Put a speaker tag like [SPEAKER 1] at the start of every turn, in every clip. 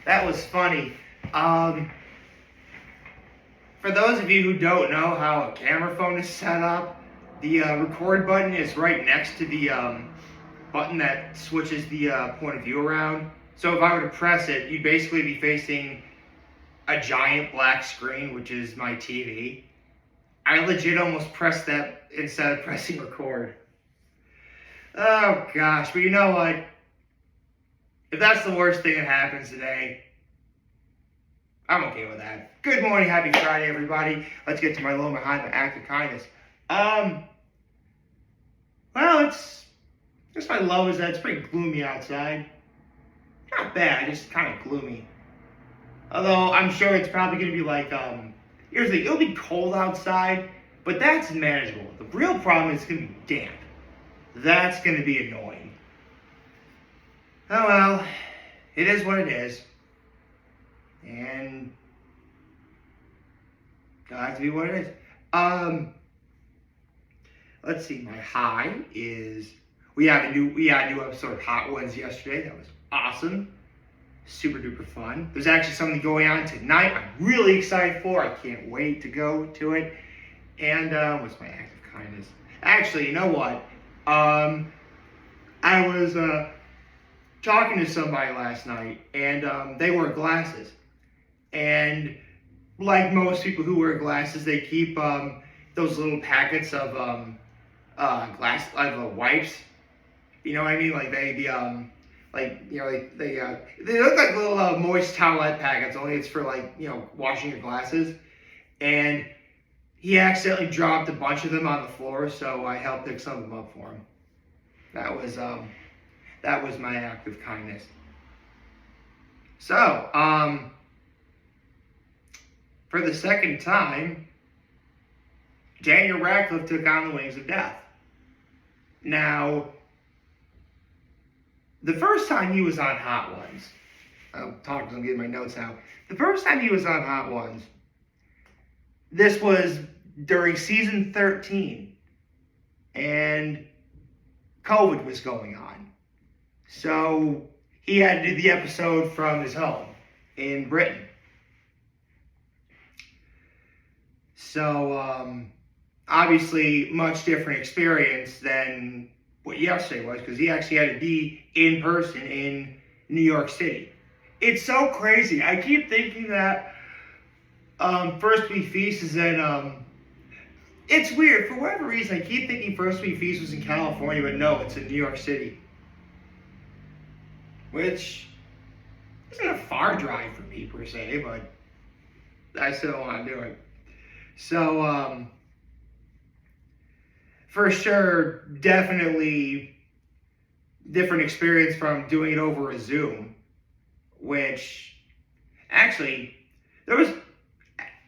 [SPEAKER 1] That was funny. For those of you who don't know how a camera phone is set up, the record button is right next to the button that switches the point of view around. So if I were to press it, you'd basically be facing a giant black screen, which is my TV. I legit almost pressed that instead of pressing record. Oh gosh, but you know what? If that's the worst thing that happens today, I'm okay with that. Good morning, happy Friday, everybody. Let's get to my low behind my act of kindness. Well, it's just my low is that it's pretty gloomy outside. Not bad, just kind of gloomy. Although I'm sure it's probably gonna be like here's the thing, it'll be cold outside, but that's manageable. The real problem is it's gonna be damp. That's gonna be annoying. Oh well, it is what it is. And it'll have to be what it is. Let's see, my high is we had a new episode of Hot Ones yesterday. That was awesome. Super duper fun. There's actually something going on tonight I'm really excited for. I can't wait to go to it. And what's my act of kindness? Actually, you know what? I was talking to somebody last night, and they wear glasses. And like most people who wear glasses, they keep those little packets of wipes. You know what I mean? Like they look like little moist towelette packets. Only it's for washing your glasses. And he accidentally dropped a bunch of them on the floor, so I helped pick some of them up for him. That was my act of kindness. So, for the second time, Daniel Radcliffe took on The Wings of Death. Now, the first time he was on Hot Ones, I'm getting my notes out. The first time he was on Hot Ones, this was during season 13, and COVID was going on. So he had to do the episode from his home in Britain. So, obviously, much different experience than what yesterday was, because he actually had to be in person in New York City. It's so crazy. I keep thinking that First We Feast is in, it's weird. For whatever reason, I keep thinking First We Feast was in California, but no, it's in New York City. Which isn't a far drive for me, per se, but I still don't want to do it. So, for sure, definitely different experience from doing it over a Zoom, which, actually, there was,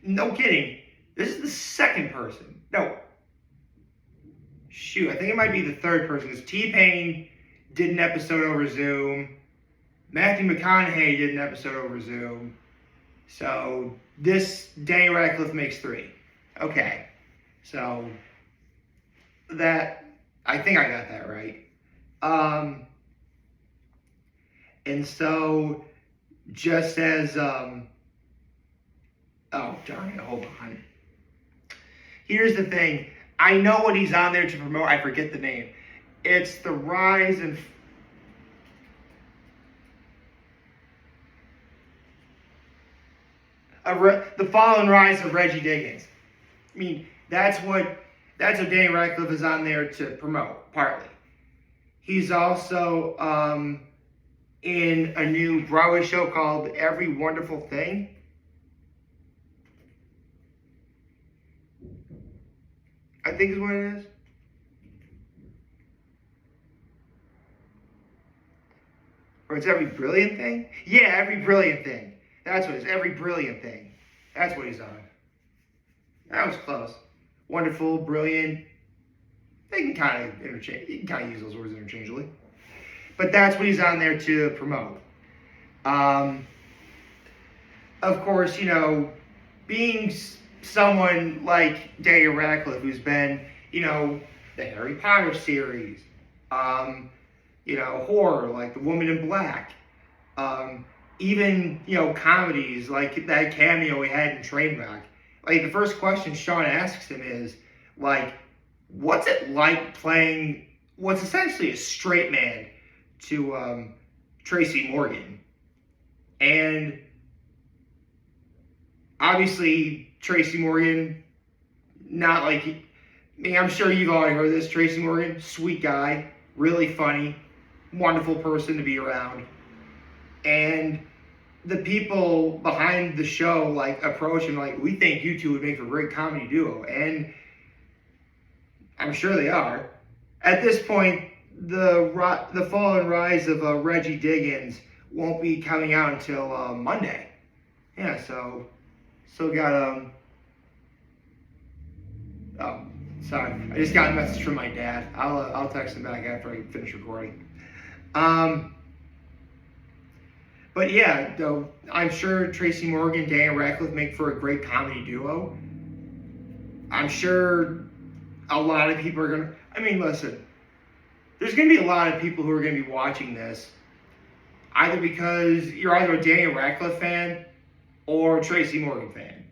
[SPEAKER 1] no kidding, this is the second person. No. Shoot, I think it might be the third person, because T-Pain did an episode over Zoom. Matthew McConaughey did an episode over Zoom. So, this Daniel Radcliffe makes 3. Okay. So, that, I think I got that right. And so, just as, oh, darn it, hold on. Here's the thing. I know what he's on there to promote. I forget the name. It's the rise and the fall and rise of Reggie Diggins. I mean, that's what Daniel Radcliffe is on there to promote, partly. He's also in a new Broadway show called Every Wonderful Thing. I think is what it is. Or it's Every Brilliant Thing? Yeah, Every Brilliant Thing. That's what it is. Every Brilliant Thing. That's what he's on. That was close. Wonderful, brilliant. They can kind of interchange. You can kind of use those words interchangeably. But that's what he's on there to promote. Of course, being someone like Daniel Radcliffe, who's been, the Harry Potter series, horror like The Woman in Black, even, comedies like that cameo we had in Trainwreck. Like, the first question Sean asks him is, like, what's it like playing what's essentially a straight man to Tracy Morgan? And obviously, Tracy Morgan, not like, I mean, I'm sure you've already heard this. Tracy Morgan, sweet guy, really funny, wonderful person to be around. And the people behind the show, like, approach him, like, we think you two would make a great comedy duo. And I'm sure they are. At this point, the fall and rise of Reggie Diggins won't be coming out until Monday. Yeah, so still got oh, sorry, I just got a message from my dad. I'll text him back after I finish recording. But yeah, though, I'm sure Tracy Morgan, Daniel Radcliffe make for a great comedy duo. I'm sure a lot of people are gonna. I mean, listen, there's gonna be a lot of people who are gonna be watching this, either because you're either a Daniel Radcliffe fan or a Tracy Morgan fan.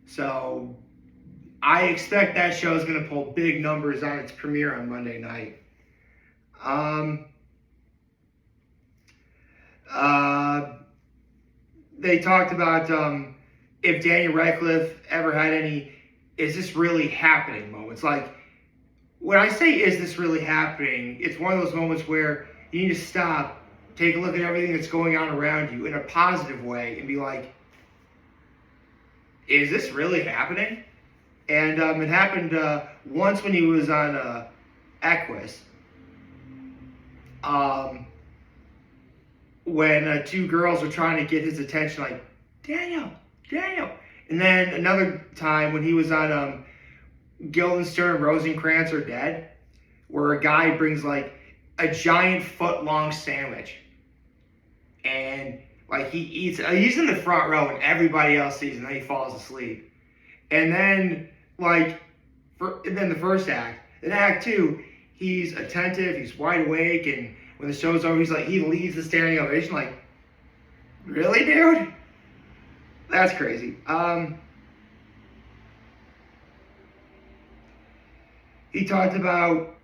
[SPEAKER 1] So I expect that show is gonna pull big numbers on its premiere on Monday night. They talked about if Daniel Radcliffe ever had any "is this really happening" moments. Like, when I say "is this really happening," it's one of those moments where you need to stop, take a look at everything that's going on around you in a positive way, and be like, is this really happening? And it happened once when he was on Equus. When two girls were trying to get his attention, like, Daniel. And then another time when he was on Guildenstern, Rosencrantz Are Dead, where a guy brings, like, a giant foot-long sandwich. And, like, he eats, he's in the front row and everybody else sees him, and then he falls asleep. And then, like, then the first act. In Act 2, he's attentive, he's wide awake, and when the show's over, he's like, he leads the standing ovation. Like, really, dude? That's crazy. He talked about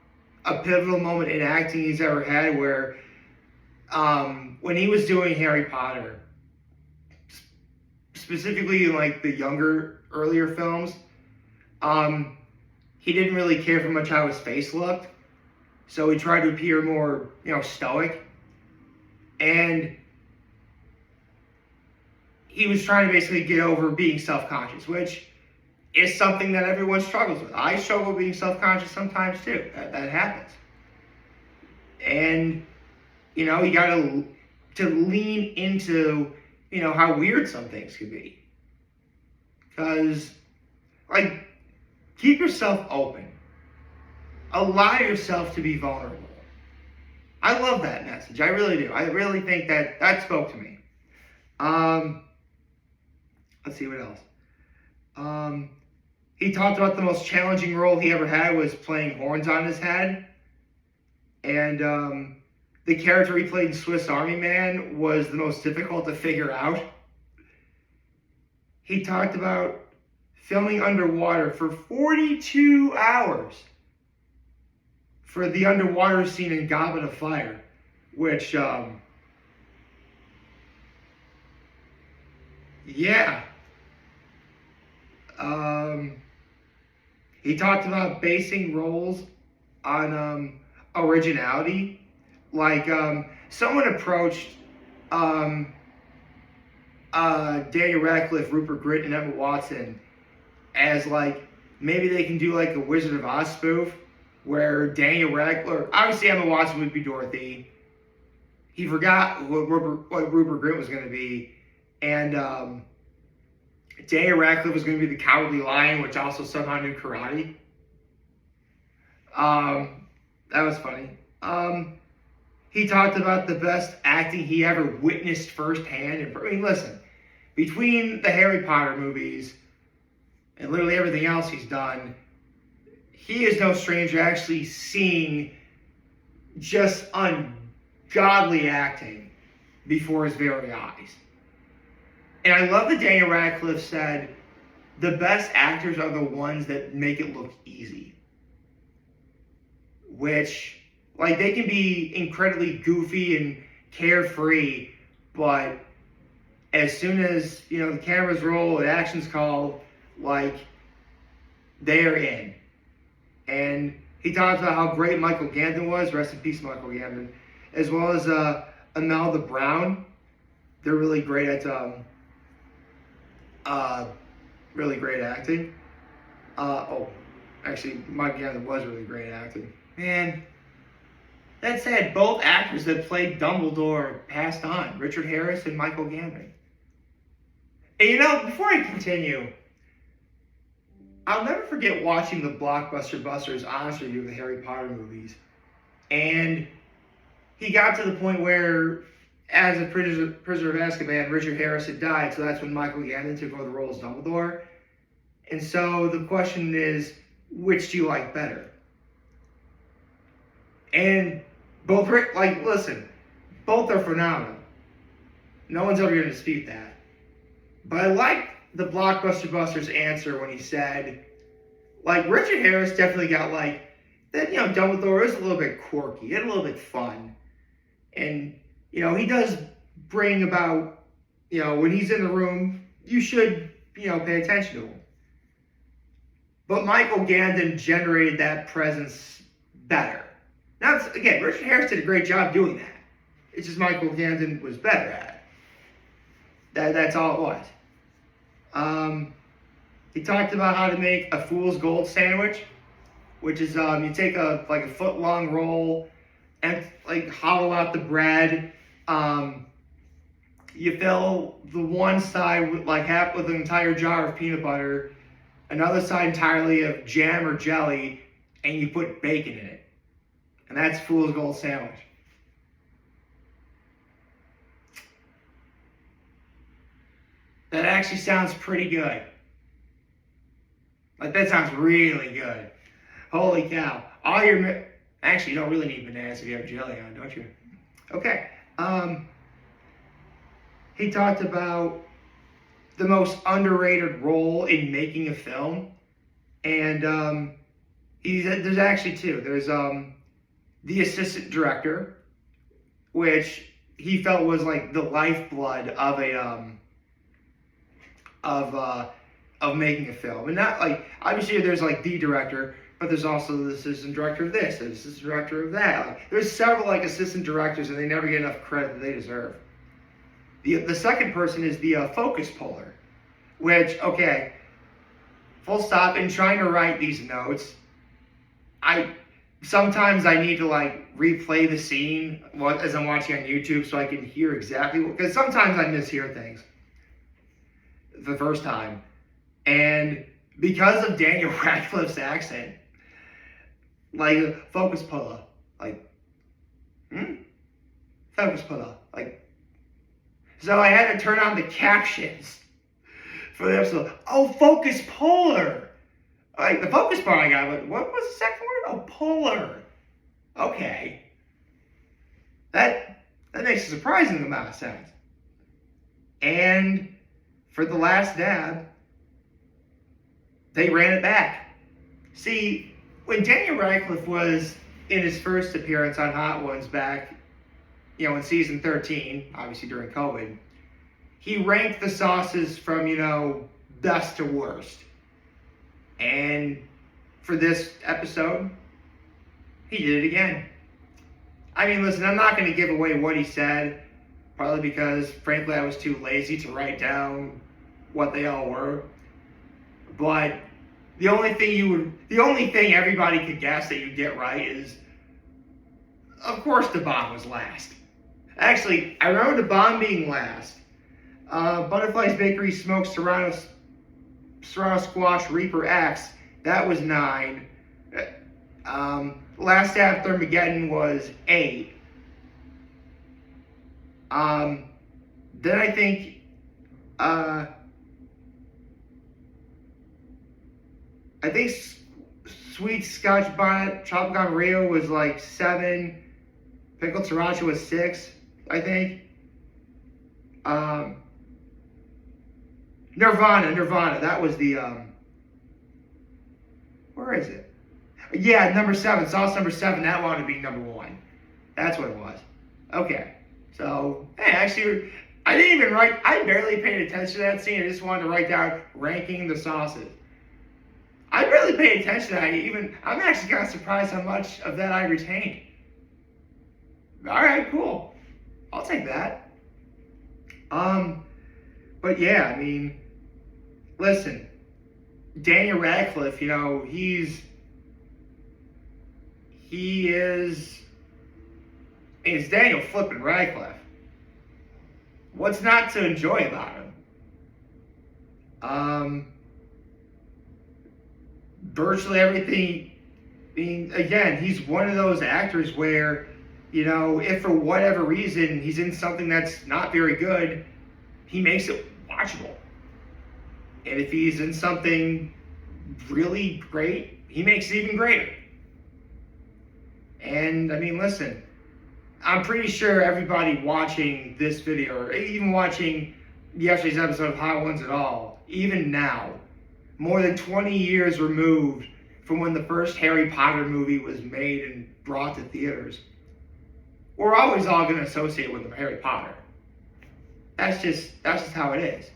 [SPEAKER 1] a pivotal moment in acting he's ever had where when he was doing Harry Potter, specifically in, like, the earlier films, he didn't really care for much how his face looked. So he tried to appear more, stoic. And he was trying to basically get over being self-conscious, which is something that everyone struggles with. I struggle with being self-conscious sometimes too. That happens. And, you got to lean into, how weird some things could be. Because, like, keep yourself open. Allow yourself to be vulnerable. I love that message. I really do. I really think that spoke to me. Let's see what else. He talked about the most challenging role he ever had was playing horns on his head. And the character he played in Swiss Army Man was the most difficult to figure out. He talked about filming underwater for 42 hours for the underwater scene in Goblet of Fire, which, yeah. He talked about basing roles on originality. Like, someone approached Daniel Radcliffe, Rupert Grint, and Emma Watson as, like, maybe they can do, like, a Wizard of Oz spoof where Daniel Radcliffe, obviously Emma Watson would be Dorothy. He forgot what Rupert Grint was going to be. And Daniel Radcliffe was going to be the Cowardly Lion, which also somehow knew karate. That was funny. He talked about the best acting he ever witnessed firsthand. And, I mean, listen, between the Harry Potter movies and literally everything else he's done, he is no stranger to actually seeing just ungodly acting before his very eyes. And I love that Daniel Radcliffe said, the best actors are the ones that make it look easy. Which, like, they can be incredibly goofy and carefree, but as soon as, the cameras roll and action's called, like, they are in. And he talks about how great Michael Gambon was, rest in peace Michael Gambon, as well as Imelda Brown. They're really great at really great acting. Actually, Mike Gambon was really great at acting. Man, that said, both actors that played Dumbledore passed on, Richard Harris and Michael Gambon. And before I continue, I'll never forget watching the Blockbuster Busters honest review of the Harry Potter movies. And he got to the point where, as a prisoner of Azkaban, Richard Harris had died, so that's when Michael Gambon took over the role as Dumbledore. And so the question is, which do you like better? And both, both are phenomenal. No one's ever going to dispute that. But I like the Blockbuster Busters answer when he said, Richard Harris definitely got, that, Dumbledore is a little bit quirky, and a little bit fun. And, he does bring about, when he's in the room, you should, pay attention to him. But Michael Gambon generated that presence better. Now, again, Richard Harris did a great job doing that. It's just Michael Gambon was better at it. That's all it was. He talked about how to make a fool's gold sandwich, which is you take a foot-long roll and hollow out the bread. You fill the one side with half with an entire jar of peanut butter, another side entirely of jam or jelly, and you put bacon in it. And that's fool's gold sandwich. That actually sounds pretty good. That sounds really good. Holy cow. Actually, you don't really need bananas if you have jelly on, don't you? Okay. He talked about the most underrated role in making a film. And there's actually two. There's the assistant director, which he felt was the lifeblood of of making a film. And not obviously there's the director, but there's also the assistant director of this, the assistant director of that. There's several assistant directors, and they never get enough credit that they deserve. The second person is the focus puller, which, okay, full stop. In trying to write these notes, sometimes I need to replay the scene as I'm watching on YouTube so I can hear exactly because sometimes I mishear things the first time. And because of Daniel Radcliffe's accent, focus puller, focus puller, so I had to turn on the captions for the episode. Oh, focus puller. The focus part I got, but what was the second word? Oh, puller. Okay. That makes a surprising amount of sense. And for the last dab, they ran it back. See, when Daniel Radcliffe was in his first appearance on Hot Ones back, in season 13, obviously during COVID, he ranked the sauces from, best to worst. And for this episode, he did it again. I mean, listen, I'm not going to give away what he said, probably because, frankly, I was too lazy to write down what they all were. But the only thing everybody could guess that you'd get right is, of course, the bomb was last. Actually, I remember the bomb being last. Butterfly's Bakery Smoked Serrano Squash Reaper X, that was 9. Last After Armageddon was 8. Then I think Sweet Scotch Bonnet Tropical Rio was 7. Pickled Sriracha was 6, I think. Nirvana. That was the where is it? Yeah, number 7. Sauce number 7. That wanted to be number 1. That's what it was. Okay. So, hey, actually, I didn't even write. I barely paid attention to that scene. I just wanted to write down ranking the sauces. I barely paid attention to that. I'm actually kind of surprised how much of that I retained. All right, cool. I'll take that. But yeah, I mean, listen, Daniel Radcliffe, it's Daniel flippin' Radcliffe. What's not to enjoy about him? Virtually everything again, he's one of those actors where, if for whatever reason he's in something that's not very good, he makes it watchable. And if he's in something really great, he makes it even greater. And I mean, listen, I'm pretty sure everybody watching this video, or even watching yesterday's episode of Hot Ones at all, even now, more than 20 years removed from when the first Harry Potter movie was made and brought to theaters, we're always all going to associate with Harry Potter. That's just how it is.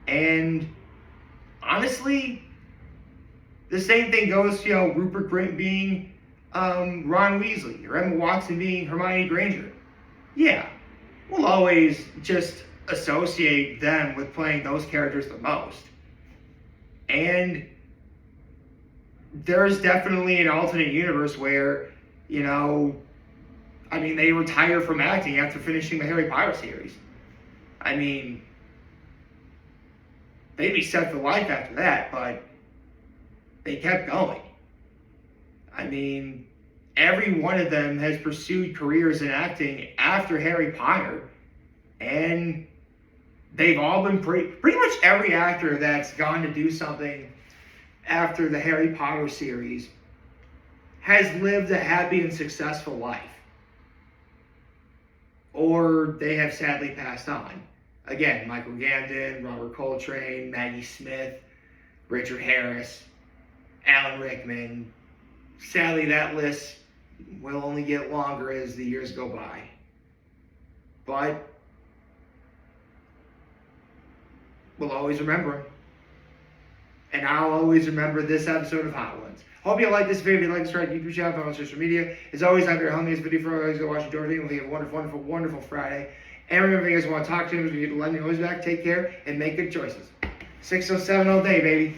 [SPEAKER 1] And honestly, the same thing goes, Rupert Grint being Ron Weasley, or Emma Watson being Hermione Granger. Yeah, we'll always just associate them with playing those characters the most. And there's definitely an alternate universe where, they retire from acting after finishing the Harry Potter series. They'd be set for life after that, but they kept going. Every one of them has pursued careers in acting after Harry Potter, and they've all been pretty much every actor that's gone to do something after the Harry Potter series has lived a happy and successful life. Or they have sadly passed on. Again, Michael Gambon, Robert Coltrane, Maggie Smith, Richard Harris, Alan Rickman. Sadly, that list will only get longer as the years go by. But we'll always remember them. And I'll always remember this episode of Hot Ones. Hope you like this video. If you like this, right, YouTube channel, follow on social media. As always, I'm your homiest video for always go watch your video. We have a wonderful, wonderful, wonderful Friday. And remember, if you guys want to talk to me, you need to let me always back. Take care and make good choices. 607 all day, baby.